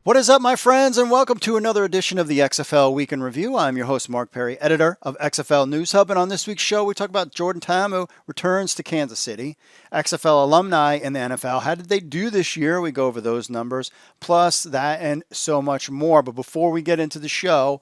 What is up, my friends, and welcome to another edition of the XFL Week in Review. I'm your host, Mark Perry, editor of XFL News Hub, and on this week's show, we talk about Jordan Ta'amu returns to Kansas City, XFL Alumni in the NFL. How did they do this year? We go over those numbers, plus that and so much more. But before we get into the show,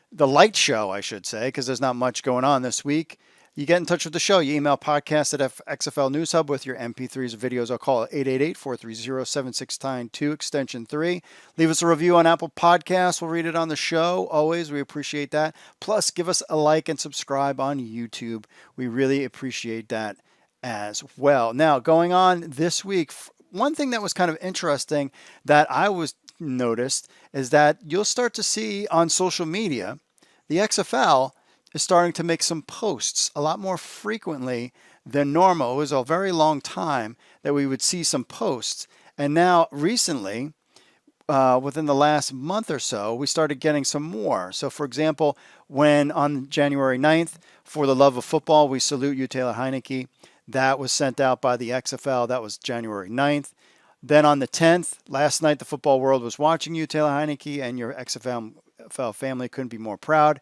the light show, I should say, because there's not much going on this week, you get in touch with the show. You email podcast at XFL News Hub with your MP3s or videos. I'll call it 888-430-7692, extension 3. Leave us a review on Apple Podcasts. We'll read it on the show. Always, we appreciate that. Plus, give us a like and subscribe on YouTube. We really appreciate that as well. Now, going on this week, one thing that was kind of interesting that I was noticed is that you'll start to see on social media, the XFL is starting to make some posts a lot more frequently than normal. It was a very long time that we would see some posts. And now recently, within the last month or so, we started getting some more. So for example, when on January 9th, for the love of football, we salute you, Taylor Heinicke. That was sent out by the XFL. That was January 9th. Then on the 10th, last night, the football world was watching you, Taylor Heinicke, and your XFL family couldn't be more proud.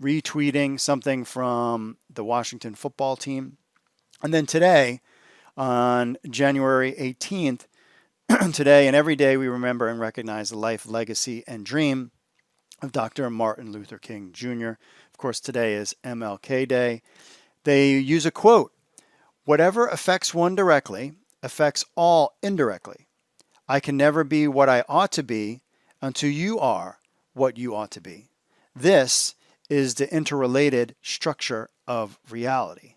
Retweeting something from the Washington football team. And then today, on January 18th, today and every day we remember and recognize the life, legacy, and dream of Dr. Martin Luther King Jr. Of course, today is MLK Day. They use a quote, "Whatever affects one directly affects all indirectly. I can never be what I ought to be until you are what you ought to be. This is the interrelated structure of reality."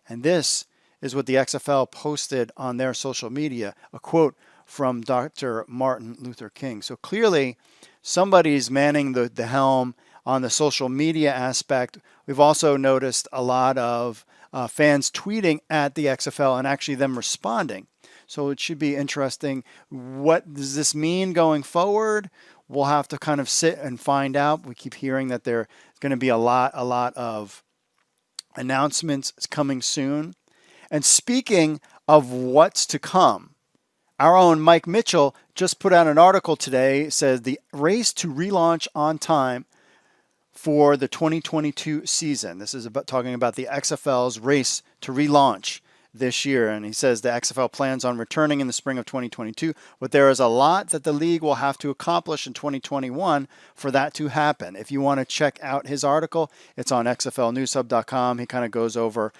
And this is what the XFL posted on their social media, a quote from Dr. Martin Luther King. So clearly, somebody's manning the helm on the social media aspect. We've also noticed a lot of fans tweeting at the XFL and actually them responding. So it should be interesting. What does this mean going forward? We'll have to kind of sit and find out. We keep hearing that there's going to be a lot of announcements coming soon. And speaking of what's to come, our own Mike Mitchell just put out an article today. It says the race to relaunch on time for the 2022 season. This is talking about the XFL's race to relaunch this year. And he says the XFL plans on returning in the spring of 2022, but there is a lot that the league will have to accomplish in 2021 for that to happen. If you want to check out his article, it's on xflnewshub.com. He kind of goes over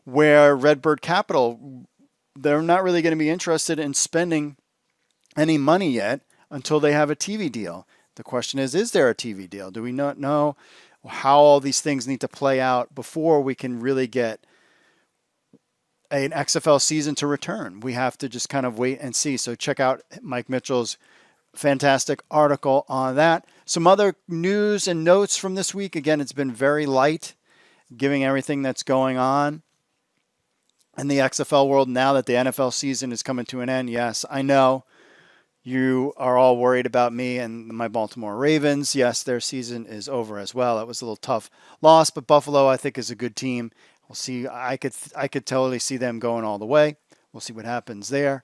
where Redbird Capital, they're not really going to be interested in spending any money yet until they have a TV deal. The question is there a TV deal? Do we not know how all these things need to play out before we can really get an XFL season to return? We have to just kind of wait and see. So check out Mike Mitchell's fantastic article on that. Some other news and notes from this week. Again, it's been very light, giving everything that's going on in the XFL world now that the NFL season is coming to an end. Yes, I know you are all worried about me and my Baltimore Ravens. Yes, their season is over as well. It was a little tough loss, but Buffalo, I think, is a good team. We'll see. I could totally see them going all the way. We'll see what happens there.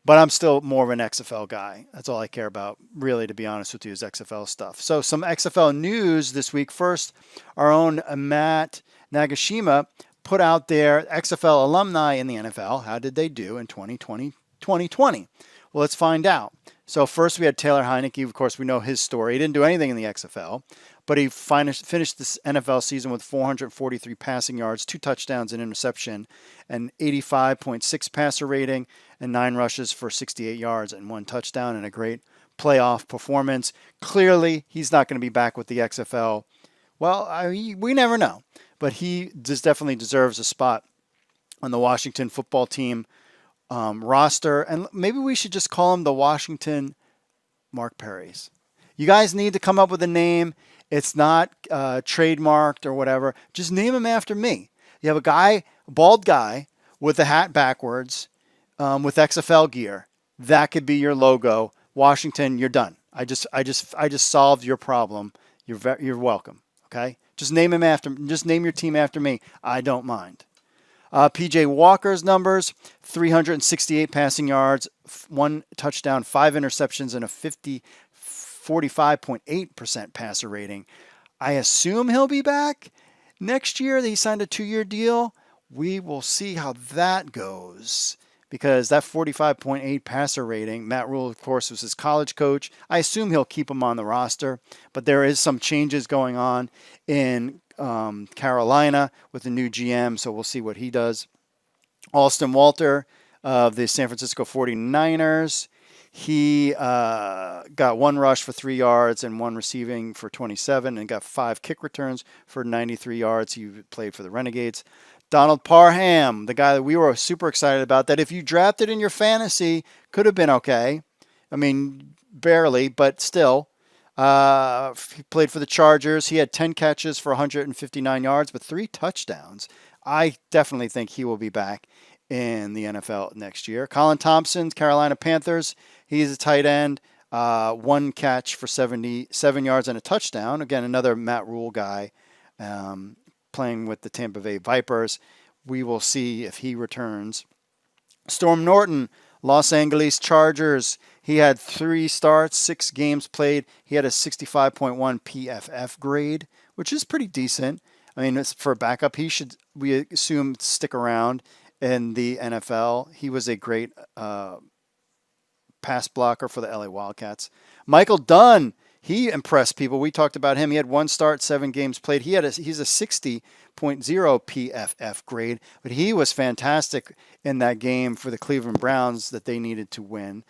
But I'm still more of an XFL guy. That's all I care about, really, to be honest with you, is XFL stuff. So some XFL news this week. First, our own Matt Nagashima put out their XFL alumni in the NFL. How did they do in 2020? Well, let's find out. So first we had Taylor Heinicke. Of course, we know his story. He didn't do anything in the XFL, but he finished this NFL season with 443 passing yards, 2 touchdowns, and interception, an 85.6 passer rating, and 9 rushes for 68 yards and 1 touchdown, and a great playoff performance. Clearly, he's not going to be back with the XFL. Well, we never know, but he just definitely deserves a spot on the Washington football team roster, and maybe we should just call him the Washington Mark Perrys. You guys need to come up with a name. It's not trademarked or whatever. Just name him after me. You have a bald guy with the hat backwards, with XFL gear. That could be your logo. Washington, you're done. I just solved your problem. You're welcome. Okay, just name your team after me. I don't mind. PJ Walker's numbers, 368 passing yards, 1 touchdown, 5 interceptions, and a 45.8% passer rating. I assume he'll be back next year. He signed a 2-year deal. We will see how that goes, because that 45.8 passer rating, Matt Rule, of course, was his college coach. I assume he'll keep him on the roster, but there is some changes going on in Carolina with the new GM, so we'll see what he does. Alston Walter of the San Francisco 49ers. He got 1 rush for 3 yards and 1 receiving for 27 and got 5 kick returns for 93 yards. He played for the Renegades. Donald Parham, the guy that we were super excited about, that if you drafted in your fantasy, could have been okay. I mean, barely, but still. He played for the Chargers. He had 10 catches for 159 yards, but 3 touchdowns. I definitely think he will be back in the NFL next year. Colin Thompson, Carolina Panthers. He's a tight end. 1 catch for 77 yards and a touchdown. Again, another Matt Rule guy playing with the Tampa Bay Vipers. We will see if he returns. Storm Norton, Los Angeles Chargers. He had 3 starts, 6 games played. He had a 65.1 PFF grade, which is pretty decent. I mean, it's for a backup. He should, we assume, stick around in the NFL. He was a great pass blocker for the LA Wildcats. Michael Dunn, he impressed people. We talked about him. He had 1 start, 7 games played. He's a 60.0 PFF grade, but he was fantastic in that game for the Cleveland Browns that they needed to win.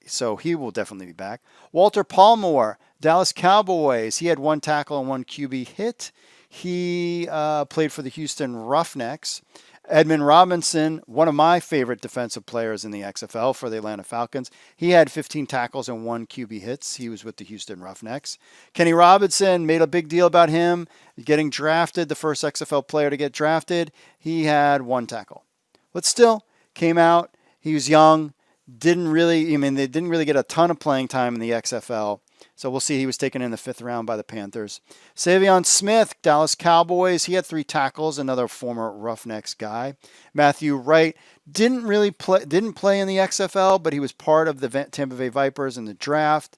So he will definitely be back. Walter Palmore, Dallas Cowboys. He had 1 tackle and 1 QB hit. He played for the Houston Roughnecks. Edmund Robinson, one of my favorite defensive players in the XFL for the Atlanta Falcons. He had 15 tackles and 1 QB hits. He was with the Houston Roughnecks. Kenny Robinson, made a big deal about him getting drafted, the first XFL player to get drafted. He had 1 tackle. But still, came out. He was young. They didn't really get a ton of playing time in the XFL. So we'll see. He was taken in the 5th round by the Panthers. Savion Smith, Dallas Cowboys. He had 3 tackles, another former Roughnecks guy. Matthew Wright didn't play in the XFL, but he was part of the Tampa Bay Vipers in the draft.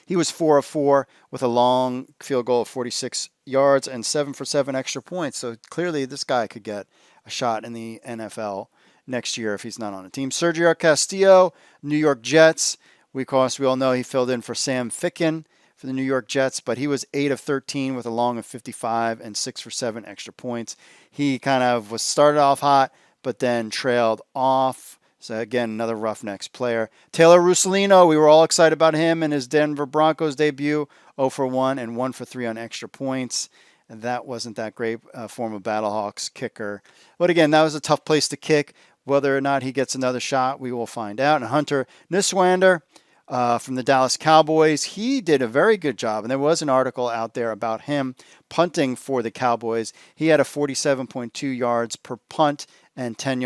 He was 4 of 4 with a long field goal of 46 yards and 7 for 7 extra points. So clearly this guy could get a shot in the NFL next year if he's not on a team. Sergio Castillo, New York Jets. We all know he filled in for Sam Ficken for the New York Jets, but he was 8 of 13 with a long of 55 and 6 for 7 extra points. He kind of was started off hot, but then trailed off. So again, another Roughnecks player. Taylor Russolino, we were all excited about him in his Denver Broncos debut. 0 for 1 and 1 for 3 on extra points. And that wasn't that great. Former Battlehawks kicker. But again, that was a tough place to kick. Whether or not he gets another shot, we will find out. And Hunter Niswander from the Dallas Cowboys, he did a very good job. And there was an article out there about him punting for the Cowboys. He had a 47.2 yards per punt and 10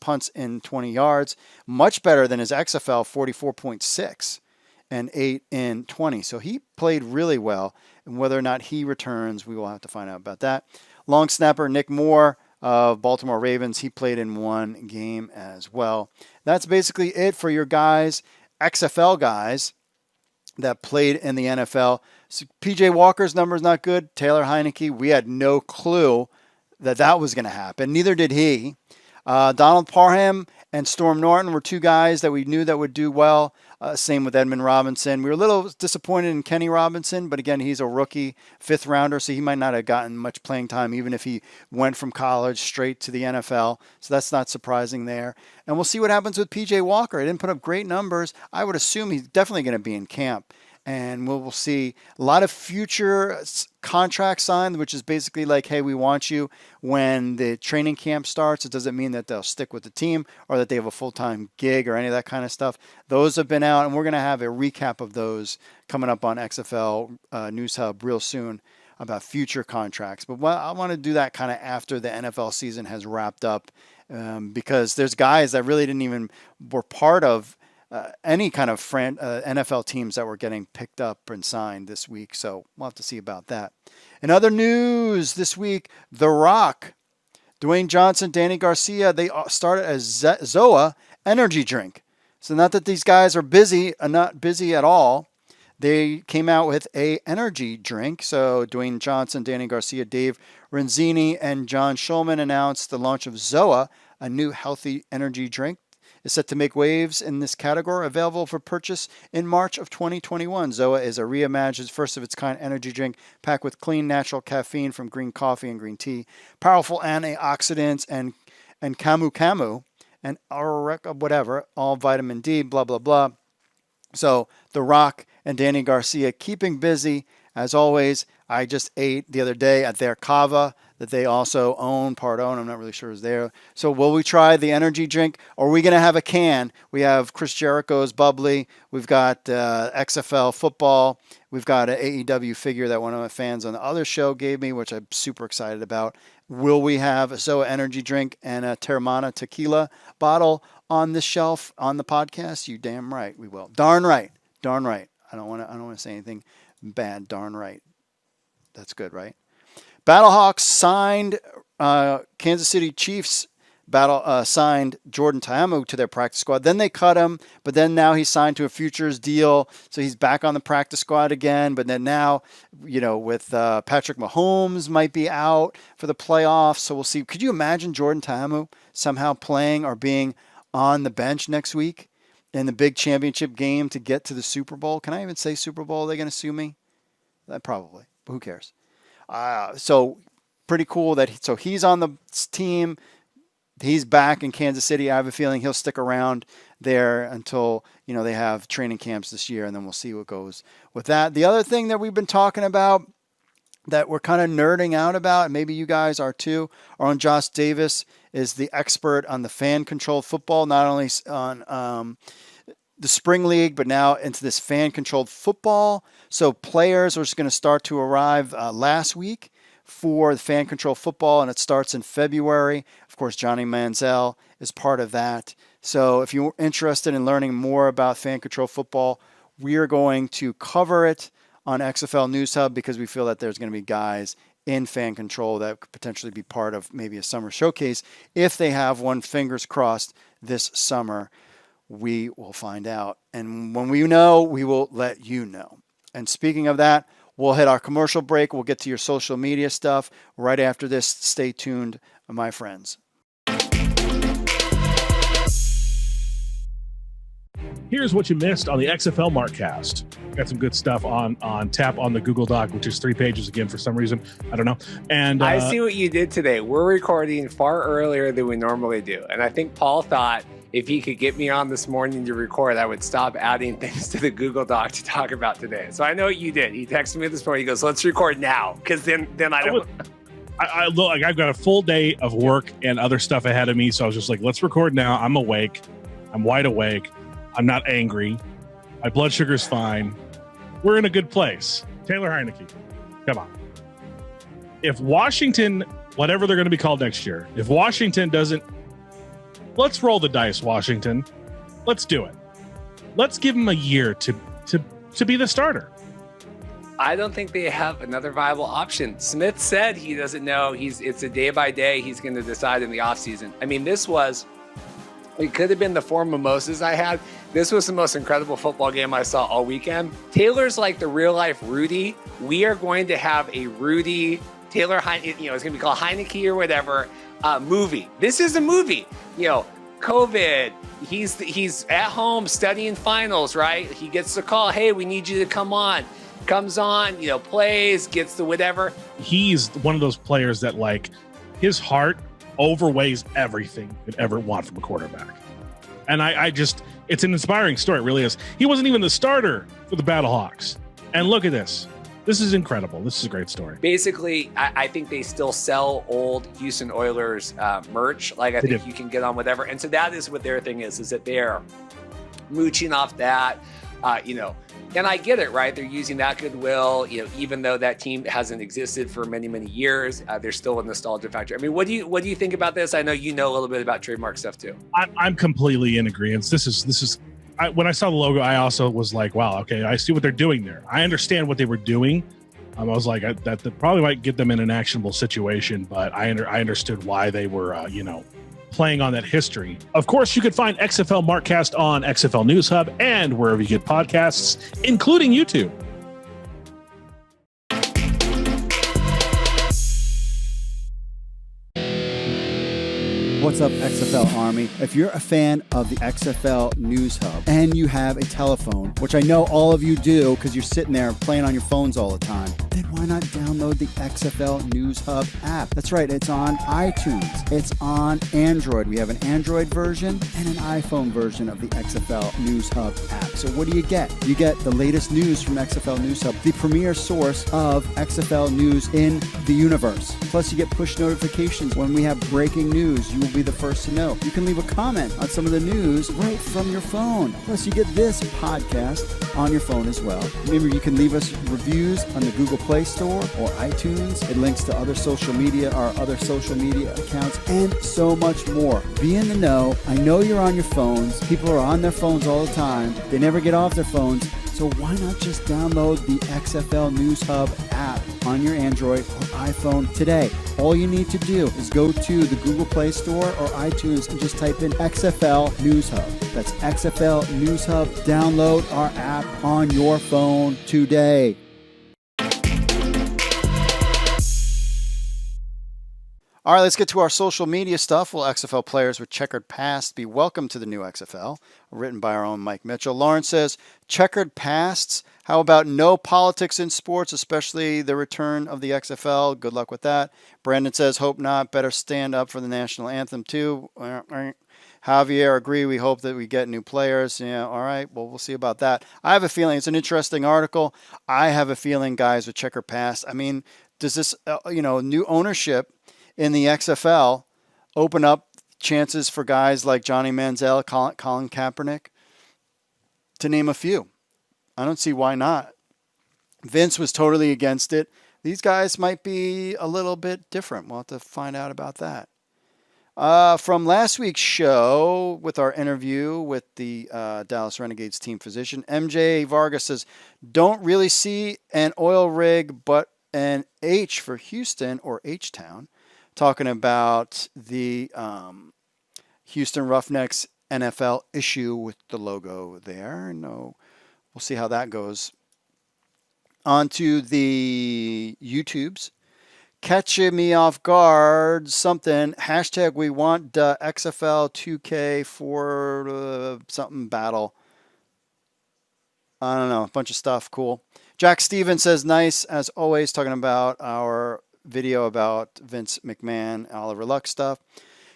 punts in 20 yards. Much better than his XFL 44.6 and 8 in 20. So he played really well. And whether or not he returns, we will have to find out about that. Long snapper Nick Moore of Baltimore Ravens. He played in 1 game as well. That's basically it for your guys, XFL guys that played in the NFL. So PJ Walker's number is not good. Taylor Heinicke, we had no clue that was going to happen. Neither did he. Donald Parham and Storm Norton were 2 guys that we knew that would do well. Same with Edmund Robinson. We were a little disappointed in Kenny Robinson, but again, he's a rookie 5th rounder, so he might not have gotten much playing time even if he went from college straight to the NFL. So that's not surprising there. And we'll see what happens with PJ Walker. He didn't put up great numbers. I would assume he's definitely going to be in camp. And we'll see a lot of future contracts signed, which is basically like, hey, we want you when the training camp starts. It doesn't mean that they'll stick with the team or that they have a full-time gig or any of that kind of stuff. Those have been out, and we're going to have a recap of those coming up on XFL News Hub real soon about future contracts. But I want to do that kind of after the NFL season has wrapped up because there's guys that really didn't even were part of any kind of NFL teams that were getting picked up and signed this week. So we'll have to see about that. In other news this week, The Rock, Dwayne Johnson, Danny Garcia, they started a Zoa energy drink. So not that these guys are busy, not busy at all. They came out with a energy drink. So Dwayne Johnson, Danny Garcia, Dave Renzini, and John Schulman announced the launch of ZOA, a new healthy energy drink. Is set to make waves in this category, available for purchase in March of 2021. ZOA is a reimagined, first-of-its-kind energy drink packed with clean, natural caffeine from green coffee and green tea, powerful antioxidants and camu and whatever, all vitamin D, blah, blah, blah. So The Rock and Danny Garcia keeping busy. As always, I just ate the other day at their Cava that they also part own. I'm not really sure it's there. So will we try the energy drink, or are we going to have a can? We have Chris Jericho's bubbly. We've got XFL football. We've got an AEW figure that one of my fans on the other show gave me, which I'm super excited about. Will we have a ZOA energy drink and a Teremana tequila bottle on the shelf on the podcast? You damn right we will. Darn right. I don't want to say anything bad. Darn right. That's good, right? Battlehawks signed Kansas City Chiefs. Signed Jordan Ta'amu to their practice squad. Then they cut him, but then now he's signed to a futures deal, so he's back on the practice squad again. But then now, with Patrick Mahomes might be out for the playoffs, so we'll see. Could you imagine Jordan Ta'amu somehow playing or being on the bench next week in the big championship game to get to the Super Bowl? Can I even say Super Bowl? Are they going to sue me? Probably, but who cares? So pretty cool that he's on the team. He's back in Kansas City. I have a feeling he'll stick around there until, they have training camps this year, and then we'll see what goes with that. The other thing that we've been talking about that we're kind of nerding out about, and maybe you guys are too, on Josh Davis is the expert on the fan-controlled football, not only on the spring league, but now into this fan-controlled football. So players are just going to start to arrive last week for the fan control football, and it starts in February. Of course, Johnny Manziel is part of that. So if you're interested in learning more about fan control football, we are going to cover it on XFL News Hub because we feel that there's going to be guys in fan control that could potentially be part of maybe a summer showcase. If they have one, fingers crossed, this summer, we will find out. And when we know, we will let you know. And speaking of that, we'll hit our commercial break. We'll get to your social media stuff right after this. Stay tuned, my friends. Here's what you missed on the XFL Markcast. Got some good stuff on tap on the Google Doc, which is 3 pages again for some reason. I don't know. And I see what you did today. We're recording far earlier than we normally do. And I think Paul thought if he could get me on this morning to record, I would stop adding things to the Google Doc to talk about today. So I know what you did. He texted me this morning. He goes, let's record now. Because then I don't... I've got a full day of work and other stuff ahead of me. So I was just like, let's record now. I'm awake. I'm wide awake. I'm not angry. My blood sugar's fine. We're in a good place. Taylor Heinicke, come on. If Washington, whatever they're going to be called next year, if Washington doesn't, let's roll the dice, Washington. Let's do it. Let's give them a year to be the starter. I don't think they have another viable option. Smith said he doesn't know. It's a day by day. He's going to decide in the offseason. I mean, it could have been the 4 mimosas I had. This was the most incredible football game I saw all weekend. Taylor's like the real life Rudy. We are going to have a Rudy Taylor, it's going to be called Heinicke or whatever, movie. This is a movie. COVID. He's at home studying finals, right? He gets the call. Hey, we need you to come on. Comes on, plays, gets the whatever. He's one of those players that his heart overweighs everything you'd ever want from a quarterback. And it's an inspiring story. It really is. He wasn't even the starter for the Battlehawks. And look at this. This is incredible. This is a great story. Basically, I think they still sell old Houston Oilers merch. I think you can get on whatever. And so that is what their thing is that they're mooching off that, And I get it, right? They're using that goodwill, even though that team hasn't existed for many, many years, there's still a nostalgia factor. I mean, what do you think about this? I know you know a little bit about trademark stuff too. I'm completely in agreement. When I saw the logo, I also was like, wow, okay, I see what they're doing there. I understand what they were doing. I was like, that probably might get them in an actionable situation, but I understood why they were, playing on that history. Of course, you could find XFL Markcast on XFL News Hub and wherever you get podcasts, including YouTube. What's up, XFL Army? If you're a fan of the XFL News Hub and you have a telephone, which I know all of you do because you're sitting there playing on your phones all the time, then why not download the XFL News Hub app? That's right, it's on iTunes. It's on Android. We have an Android version and an iPhone version of the XFL News Hub app. So what do you get? You get the latest news from XFL News Hub, the premier source of XFL news in the universe. Plus, you get push notifications when we have breaking news. You will be the first to know. You can leave a comment on some of the news right from your phone. Plus, you get this podcast on your phone as well. Remember, you can leave us reviews on the Google Play Store or iTunes. It links to our other social media accounts, and so much more. Be in the know. I know you're on your phones. People are on their phones all the time. They never get off their phones. So why not just download the XFL News Hub app on your Android or iPhone today? All you need to do is go to the Google Play Store or iTunes and just type in XFL News Hub. That's XFL News Hub. Download our app on your phone today. All right, let's get to our social media stuff. Will XFL players with checkered past be welcome to the new XFL? Written by our own Mike Mitchell. Lawrence says, checkered pasts? How about no politics in sports, especially the return of the XFL? Good luck with that. Brandon says, hope not. Better stand up for the national anthem, too. Javier, agree. We hope that we get new players. Yeah, all right. Well, we'll see about that. I have a feeling it's an interesting article. I have a feeling, guys, with checkered past. I mean, does this, new ownership in the XFL open up chances for guys like Johnny Manziel, Colin Kaepernick, to name a few? I don't see why not. Vince was totally against it. These guys might be a little bit different. We'll have to find out about that. From last week's show with our interview with the Dallas Renegades team physician, MJ Vargas says, don't really see an oil rig, but an H for Houston or H-Town. Talking about the Houston Roughnecks NFL issue with the logo there. No, we'll see how that goes. On to the YouTubes. Catching me off guard, something, hashtag we want XFL 2K for something battle. I don't know, a bunch of stuff, cool. Jack Stevens says, nice, as always, talking about our video about Vince McMahon, Oliver Luck stuff.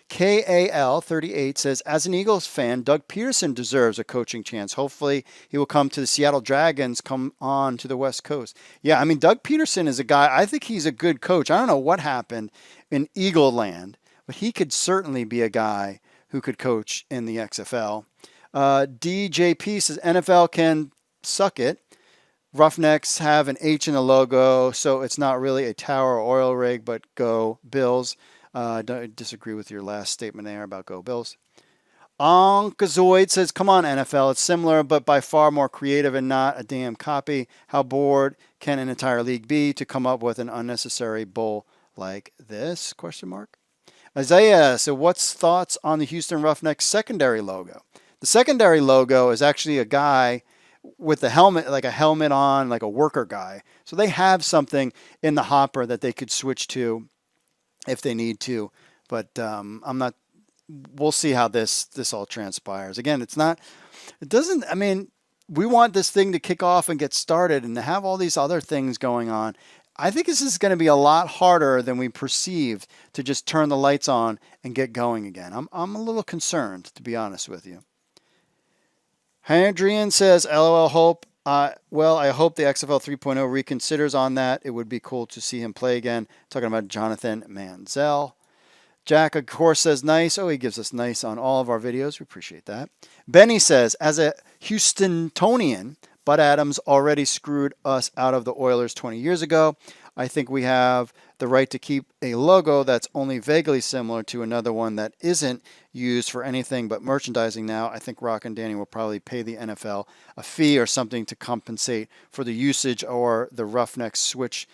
KAL38 says, as an Eagles fan, Doug Peterson deserves a coaching chance. Hopefully he will come to the Seattle Dragons, come on to the West Coast. Yeah, I mean, Doug Peterson is a guy, I think he's a good coach. I don't know what happened in Eagle land, but he could certainly be a guy who could coach in the XFL. DJP says, NFL can suck it. Roughnecks have an H in the logo, so it's not really a tower or oil rig, but go Bills. Don't disagree with your last statement there about go Bills. Onkazoid says, come on, NFL. It's similar, but by far more creative and not a damn copy. How bored can an entire league be to come up with an unnecessary bull like this? Question mark. Isaiah, so what's thoughts on the Houston Roughnecks secondary logo? The secondary logo is actually a guy with the helmet, like a helmet on, like a worker guy. So they have something in the hopper that they could switch to if they need to. But we'll see how this all transpires. Again, we want this thing to kick off and get started and to have all these other things going on. I think this is going to be a lot harder than we perceived to just turn the lights on and get going again. I'm a little concerned, to be honest with you. Hadrian says, LOL, hope. I hope the XFL 3.0 reconsiders on that. It would be cool to see him play again. Talking about Jonathan Manziel. Jack, of course, says nice. Oh, he gives us nice on all of our videos. We appreciate that. Benny says, as a Houstonian, Bud Adams already screwed us out of the Oilers 20 years ago. I think we have the right to keep a logo that's only vaguely similar to another one that isn't used for anything but merchandising now. I think Rock and Danny will probably pay the NFL a fee or something to compensate for the usage, or the Roughnecks switch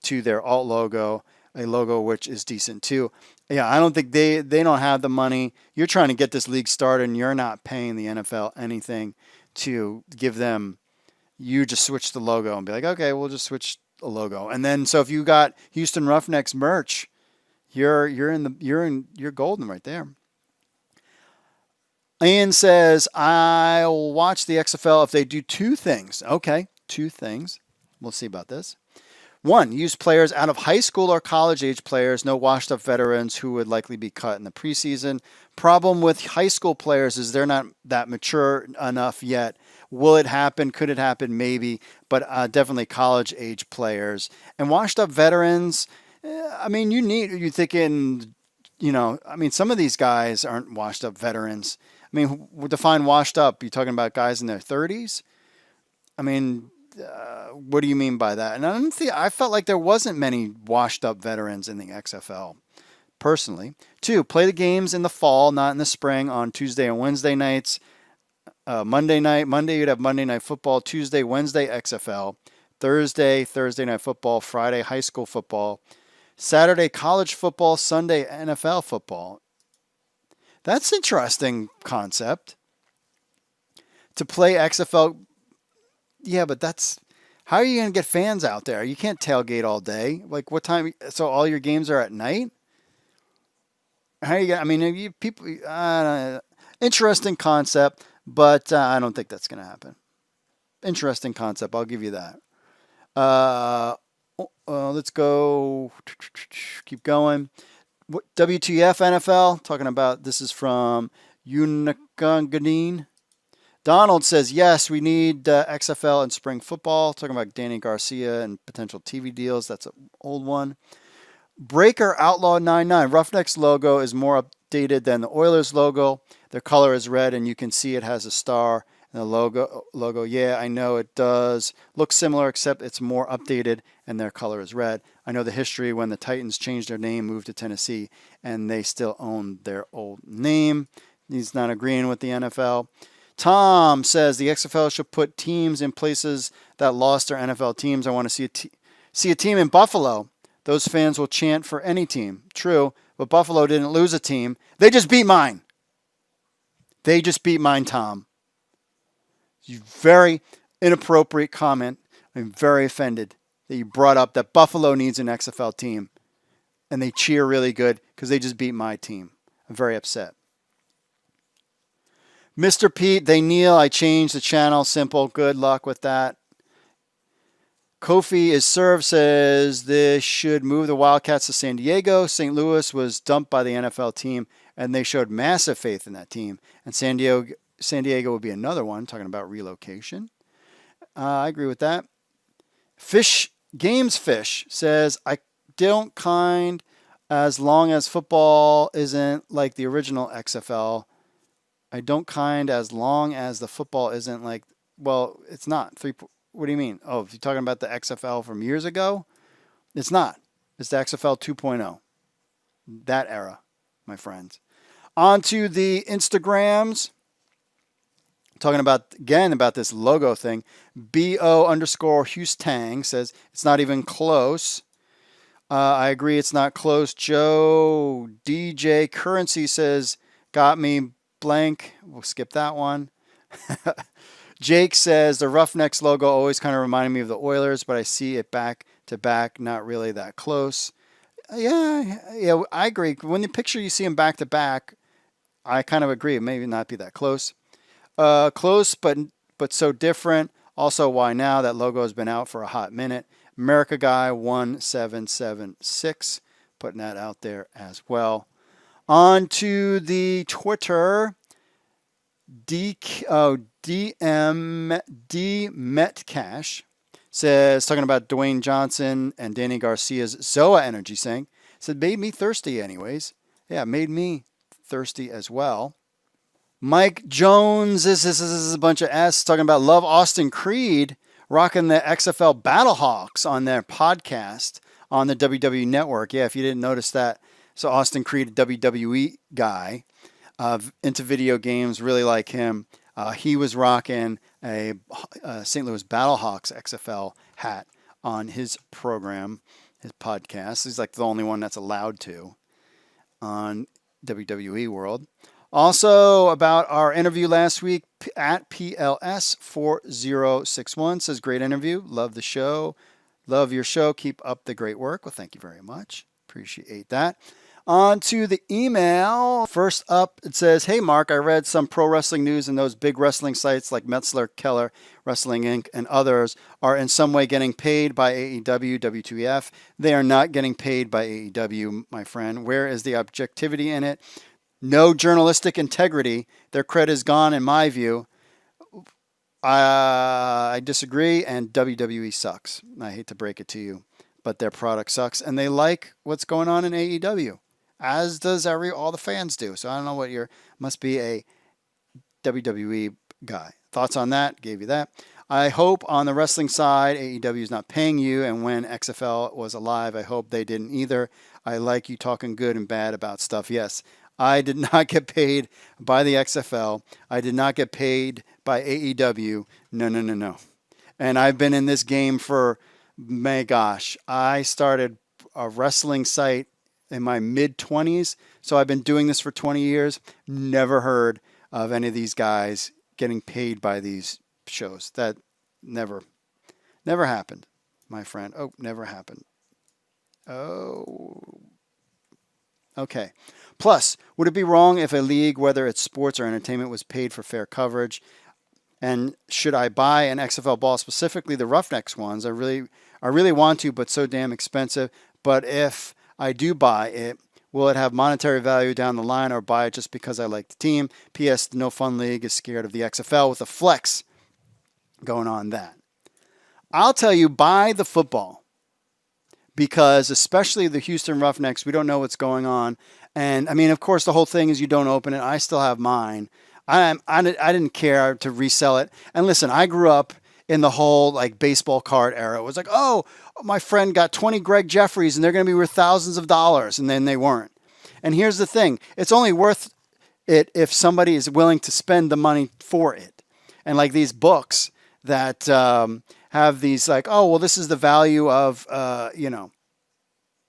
to their alt logo, a logo which is decent too. Yeah, I don't think they don't have the money. You're trying to get this league started, and you're not paying the NFL anything to give them. You just switch the logo and be like, okay, we'll just switch a logo, and then so if you got Houston Roughnecks merch, you're golden right there. Ian says, I'll watch the XFL if they do two things. Okay, two things. We'll see about this. One, use players out of high school or college age players, no washed up veterans who would likely be cut in the preseason. Problem with high school players is they're not that mature enough yet. Will it happen? Could it happen? Maybe, but definitely college age players and washed up veterans. I mean, you're thinking, some of these guys aren't washed up veterans. I mean, define washed up. You talking about guys in their 30s? I mean, what do you mean by that? And I felt like there wasn't many washed up veterans in the XFL, personally. Two, play the games in the fall, not in the spring, on Tuesday and Wednesday nights. Monday you'd have Monday Night Football. Tuesday, Wednesday, XFL. Thursday Night Football. Friday, high school football. Saturday, college football. Sunday, NFL football. That's an interesting concept. To play XFL. Yeah, but how are you going to get fans out there? You can't tailgate all day. Like what time? So all your games are at night? How you? I mean, people. Interesting concept, but I don't think that's going to happen. Interesting concept. I'll give you that. Let's go. Keep going. WTF NFL? Talking about this is from Unicongadine. Donald says, yes, we need XFL and spring football. Talking about Danny Garcia and potential TV deals. That's an old one. Breaker Outlaw 99. Roughnecks logo is more updated than the Oilers logo. Their color is red, and you can see it has a star. And the logo, yeah, I know it does. Looks similar, except it's more updated, and their color is red. I know the history when the Titans changed their name, moved to Tennessee, and they still own their old name. He's not agreeing with the NFL. Tom says the XFL should put teams in places that lost their NFL teams. I want to see a team in Buffalo. Those fans will chant for any team. True, but Buffalo didn't lose a team. They just beat mine. Tom. Very inappropriate comment. I'm very offended that you brought up that Buffalo needs an XFL team. And they cheer really good because they just beat my team. I'm very upset. Mr. Pete, they kneel. I changed the channel. Simple. Good luck with that. Kofi is served says this should move the Wildcats to San Diego. St. Louis was dumped by the NFL team, and they showed massive faith in that team. And San Diego would be another one, talking about relocation. I agree with that. Fish says, I don't kind as long as football isn't like the original XFL. I don't kind as long as the football isn't like, well, it's not. What do you mean? Oh, if you're talking about the XFL from years ago, it's not. It's the XFL 2.0. That era, my friends. On to the Instagrams. Talking about this logo thing. BO_Houstang says it's not even close. I agree it's not close. Joe DJ Currency says got me blank. We'll skip that one. Jake says the Roughnecks logo always kind of reminded me of the Oilers, but I see it back to back, not really that close. Yeah, I agree. When the picture you see them back to back, I kind of agree. It may not be that close. Close, but so different. Also, why now? That logo has been out for a hot minute. America Guy 1776, putting that out there as well. On to the Twitter. D Metcash says, talking about Dwayne Johnson and Danny Garcia's Zoa energy saying, said, made me thirsty anyways. Yeah, made me thirsty as well. Mike Jones, this is a bunch of S, talking about love Austin Creed, rocking the XFL Battlehawks on their podcast on the WWE Network. Yeah, if you didn't notice that. So Austin Creed, a WWE guy, into video games, really like him. He was rocking a St. Louis Battlehawks XFL hat on his program, his podcast. He's like the only one that's allowed to. on WWE World. Also, about our interview last week at PLS4061 says, great interview. Love the show. Love your show. Keep up the great work. Well, thank you very much. Appreciate that. On to the email. First up, it says, hey, Mark, I read some pro wrestling news and those big wrestling sites like Metzler, Keller, Wrestling Inc., and others are in some way getting paid by AEW, WTF. They are not getting paid by AEW, my friend. Where is the objectivity in it? No journalistic integrity. Their credit is gone, in my view. I disagree, and WWE sucks. I hate to break it to you, but their product sucks, and they like what's going on in AEW, as does all the fans do. So I don't know what must be a WWE guy. Thoughts on that? Gave you that. I hope on the wrestling side, AEW is not paying you, and when XFL was alive, I hope they didn't either. I like you talking good and bad about stuff. Yes, I did not get paid by the XFL. I did not get paid by AEW. No. And I've been in this game for, my gosh, I started a wrestling site in my mid-20s. So I've been doing this for 20 years. Never heard of any of these guys getting paid by these shows. That never happened, my friend. Oh, never happened. Oh, okay. Plus, would it be wrong if a league, whether it's sports or entertainment, was paid for fair coverage? And should I buy an XFL ball, specifically the Roughnecks ones? I really want to, but so damn expensive. But if I do buy it, will it have monetary value down the line, or buy it just because I like the team? P.S. The No Fun League is scared of the XFL with a flex going on that. I'll tell you, buy the football. Because especially the Houston Roughnecks, we don't know what's going on. And, I mean, of course, the whole thing is you don't open it. I still have mine. I didn't care to resell it. And listen, I grew up in the whole like baseball card era. It was like, oh, my friend got 20 Greg Jeffries and they're going to be worth thousands of dollars. And then they weren't. And here's the thing. It's only worth it if somebody is willing to spend the money for it. And like these books that have these like, oh, well, this is the value of,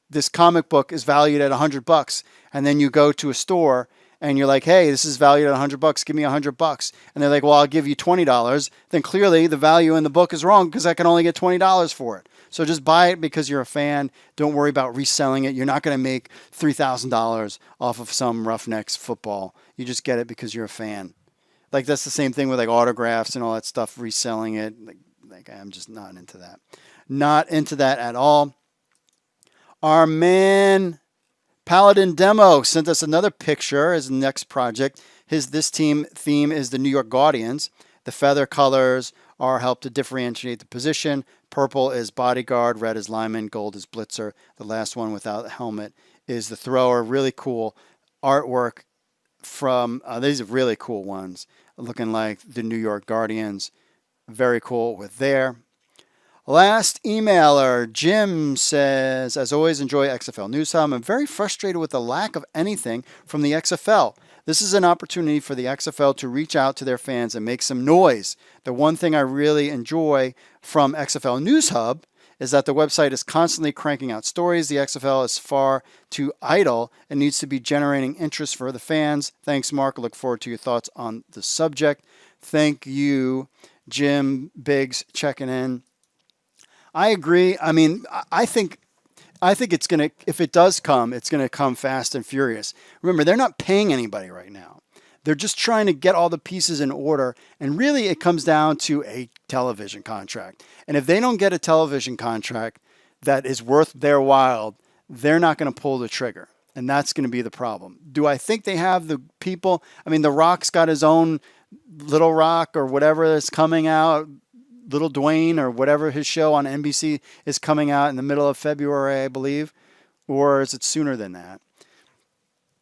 this comic book is valued at $100. And then you go to a store and you're like, hey, this is valued at $100. Give me $100. And they're like, well, I'll give you $20. Then clearly the value in the book is wrong because I can only get $20 for it. So just buy it because you're a fan. Don't worry about reselling it. You're not going to make $3,000 off of some Roughnecks football. You just get it because you're a fan. Like that's the same thing with like autographs and all that stuff, reselling it. Like I'm just not into that. Not into that at all. Our man Paladin Demo sent us another picture. His next project. This team theme is the New York Guardians. The feather colors are help to differentiate the position. Purple is bodyguard, red is lineman, gold is blitzer. The last one without a helmet is the thrower. Really cool artwork from these are really cool ones, looking like the New York Guardians. Very cool with there. Last emailer, Jim says, as always, enjoy XFL News Hub. I'm very frustrated with the lack of anything from the XFL. This is an opportunity for the XFL to reach out to their fans and make some noise. The one thing I really enjoy from XFL News Hub is that the website is constantly cranking out stories. The XFL is far too idle and needs to be generating interest for the fans. Thanks, Mark. I look forward to your thoughts on the subject. Thank you, Jim Biggs, checking in. I agree. I mean, I think it's going to, if it does come, it's going to come fast and furious. Remember, they're not paying anybody right now. They're just trying to get all the pieces in order. And really, it comes down to a television contract. And if they don't get a television contract that is worth their while, they're not going to pull the trigger. And that's going to be the problem. Do I think they have the people? I mean, The Rock's got his own Little Rock or whatever is coming out. Little Dwayne or whatever his show on NBC is coming out in the middle of February, I believe. Or is it sooner than that?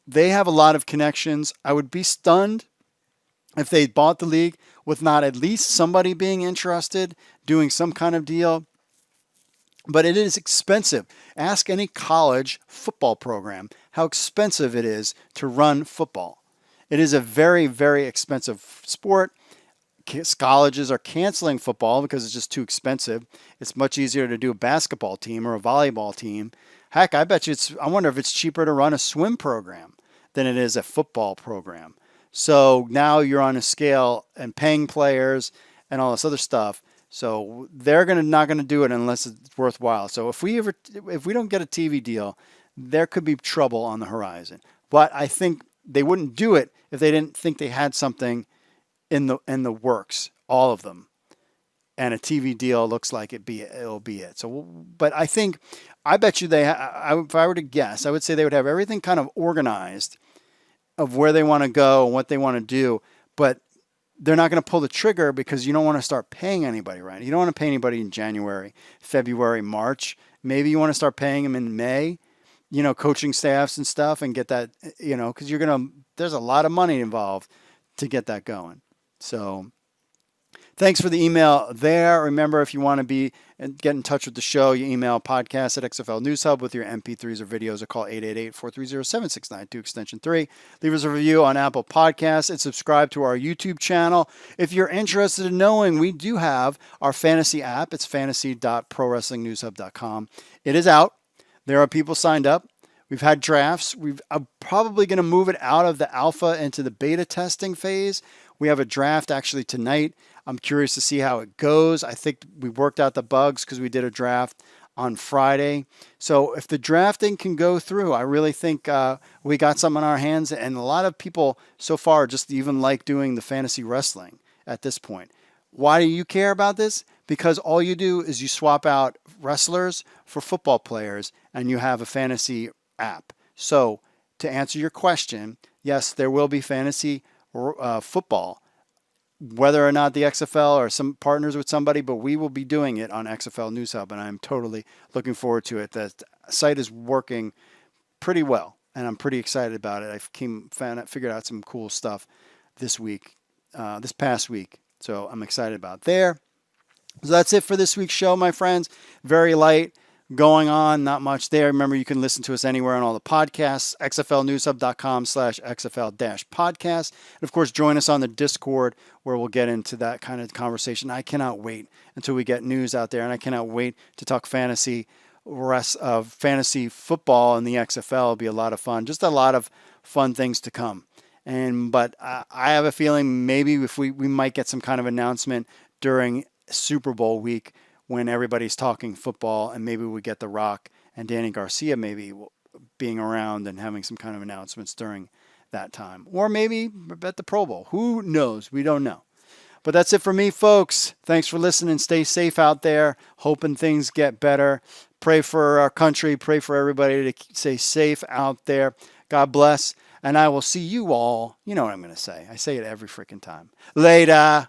They have a lot of connections. I would be stunned if they bought the league with not at least somebody being interested, doing some kind of deal. But it is expensive. Ask any college football program how expensive it is to run football. It is a very, very expensive sport. Colleges are canceling football because it's just too expensive. It's much easier to do a basketball team or a volleyball team. Heck, I bet you I wonder if it's cheaper to run a swim program than it is a football program. So now you're on a scale and paying players and all this other stuff. So they're not going to do it unless it's worthwhile. So if we don't get a TV deal, there could be trouble on the horizon. But I think they wouldn't do it if they didn't think they had something in the works, all of them. And a TV deal looks like it'll be it. So, but I bet you if I were to guess, I would say they would have everything kind of organized of where they want to go and what they want to do. But they're not going to pull the trigger because you don't want to start paying anybody, right? You don't want to pay anybody in January, February, March. Maybe you want to start paying them in May, coaching staffs and stuff, and get that, because there's a lot of money involved to get that going. So thanks for the email there. Remember, if you want to get in touch with the show, you email podcast at XFL News Hub with your MP3s or videos, or call 888-430-7692, extension 3. Leave us a review on Apple Podcasts and subscribe to our YouTube channel. If you're interested in knowing, we do have our fantasy app. It's fantasy.prowrestlingnewshub.com. It is out. There are people signed up. We've had drafts. I'm probably going to move it out of the alpha into the beta testing phase. We have a draft actually tonight. I'm curious to see how it goes. I think we worked out the bugs because we did a draft on Friday. So if the drafting can go through, I really think we got something in our hands. And a lot of people so far just even like doing the fantasy wrestling at this point. Why do you care about this? Because all you do is you swap out wrestlers for football players and you have a fantasy app. So to answer your question, yes, there will be fantasy football, whether or not the XFL or some partners with somebody, but we will be doing it on XFL News Hub, and I'm totally looking forward to it. The site is working pretty well, and I'm pretty excited about it. I figured out some cool stuff this past week, so I'm excited about there. So that's it for this week's show, my friends. Very light going on, not much there. Remember, you can listen to us anywhere on all the podcasts, xflnewshub.com/xfl-podcast. And of course, join us on the Discord where we'll get into that kind of conversation. I cannot wait until we get news out there, and I cannot wait to talk fantasy football in the XFL. It'll be a lot of fun. Just a lot of fun things to come. But I have a feeling maybe if we might get some kind of announcement during Super Bowl week when everybody's talking football, and maybe we get The Rock and Danny Garcia maybe being around and having some kind of announcements during that time. Or maybe at the Pro Bowl. Who knows? We don't know. But that's it for me, folks. Thanks for listening. Stay safe out there. Hoping things get better. Pray for our country. Pray for everybody to stay safe out there. God bless. And I will see you all. You know what I'm going to say. I say it every freaking time. Later.